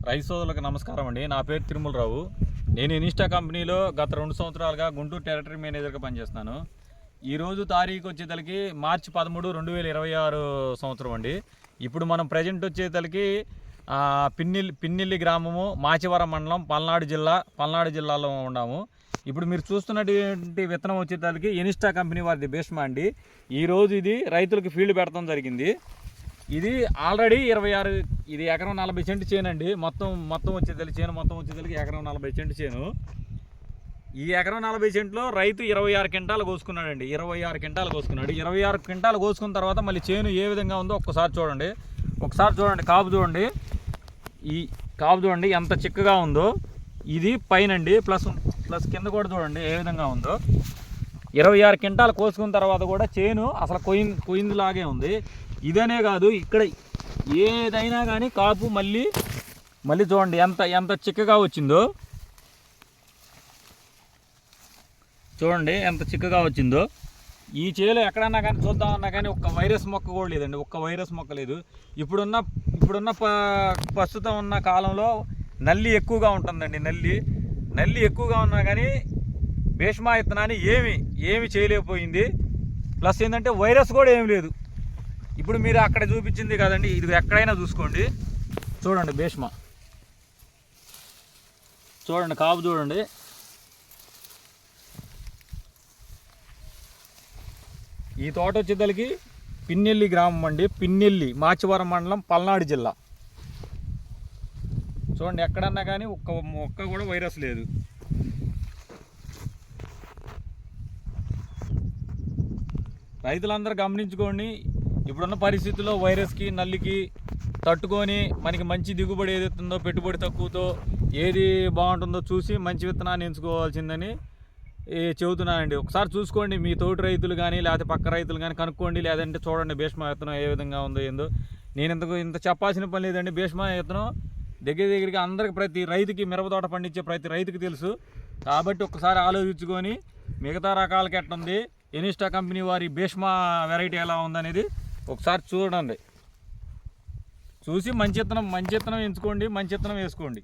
రైతు సోదరులకు నమస్కారం అండి. నా పేరు తిరుమలరావు. నేను ఇనిస్టా కంపెనీలో గత 2 సంవత్సరాలుగా గుంటూరు టెరిటరీ మేనేజర్గా పనిచేస్తున్నాను. ఈరోజు తారీఖు వచ్చేతలకి మార్చి 13, 2026 సంవత్సరం అండి. ఇప్పుడు మనం ప్రజెంట్ వచ్చేతలకి పిన్నెల్లి గ్రామము, మాచివరం మండలం, పల్నాడు జిల్లాలో ఉన్నాము. ఇప్పుడు మీరు చూస్తున్నటువంటి విత్తనం వచ్చేతలకి ఇనిస్టా కంపెనీ వారిది భీష్మ అండి. ఈరోజు ఇది రైతులకు ఫీల్డ్ పెడతాం జరిగింది. ఇది ఆల్రెడీ 26, ఇది ఎకరం 40 సెంటు చేను అండి. మొత్తం వచ్చేతలకి చేను మొత్తం వచ్చేతలకి ఎకరం 40 సెంటు చేను. ఈ ఎకరం 40 సెంట్లో రైతు 26 క్వింటాలు కోసుకున్నాడండి. 26 క్వింటాలు కోసుకున్నాడు. 26 క్వింటాలు కోసుకున్న తర్వాత మళ్ళీ చేను ఏ విధంగా ఉందో ఒకసారి చూడండి. కాపు చూడండి. ఈ కాపు చూడండి ఎంత చిక్కగా ఉందో. ఇది పైనండి, ప్లస్ కింద కూడా చూడండి ఏ విధంగా ఉందో. 26 క్వింటాలు కోసుకున్న తర్వాత కూడా చేను అసలు కొయిందిలాగే ఉంది. ఇదనే కాదు, ఇక్కడ ఏదైనా కానీ కాపు మళ్ళీ చూడండి ఎంత చిక్కగా వచ్చిందో. చూడండి ఎంత చిక్కగా వచ్చిందో. ఈ చేలో ఎక్కడన్నా కానీ చూద్దామన్నా కానీ ఒక్క వైరస్ మొక్క కూడా లేదండి. ఒక్క వైరస్ మొక్క లేదు. ఇప్పుడున్న ప్రస్తుతం ఉన్న కాలంలో నల్లి ఎక్కువగా ఉంటుందండి. నల్లి ఎక్కువగా ఉన్నా కానీ భీష్మ విత్తనాన్ని ఏమి చేయలేకపోయింది. ప్లస్ ఏంటంటే వైరస్ కూడా ఏమి లేదు. ఇప్పుడు మీరు అక్కడ చూపించింది కదండి, ఇది ఎక్కడైనా చూసుకోండి. చూడండి భీష్మ చూడండి, కాపు చూడండి. ఈ తోట వచ్చేసరికి పిన్నెల్లి గ్రామం అండి. పిన్నెల్లి, మాచివరం మండలం, పల్నాడు జిల్లా. చూడండి ఎక్కడన్నా కానీ ఒక్క కూడా వైరస్ లేదు. రైతులందరూ గమనించుకోండి. ఇప్పుడున్న పరిస్థితుల్లో వైరస్కి, నల్లికి తట్టుకొని మనకి మంచి దిగుబడి ఏదైతుందో, పెట్టుబడి తక్కువతో ఏది బాగుంటుందో చూసి మంచి విత్తనాన్ని ఎంచుకోవాల్సిందని చెబుతున్నానండి. ఒకసారి చూసుకోండి. మీ తోటి రైతులు కానీ లేకపోతే పక్క రైతులు కానీ కనుక్కోండి. లేదంటే చూడండి భీష్మ విత్తనం ఏ విధంగా ఉందో ఏందో. నేను ఇంత చెప్పాల్సిన పని లేదండి. భీష్మ విత్తనం దగ్గరికి అందరికి, ప్రతి రైతుకి, మిరపతోట పండించే ప్రతి రైతుకి తెలుసు. కాబట్టి ఒకసారి ఆలోచించుకొని మిగతా రకాలకి ఎట్లుంది, ఇనిస్టా కంపెనీ వారి భీష్మ వెరైటీ ఎలా ఉందనేది ఒకసారి చూడండి. చూసి మంచి విత్తనం ఎంచుకోండి, మంచి విత్తనం వేసుకోండి.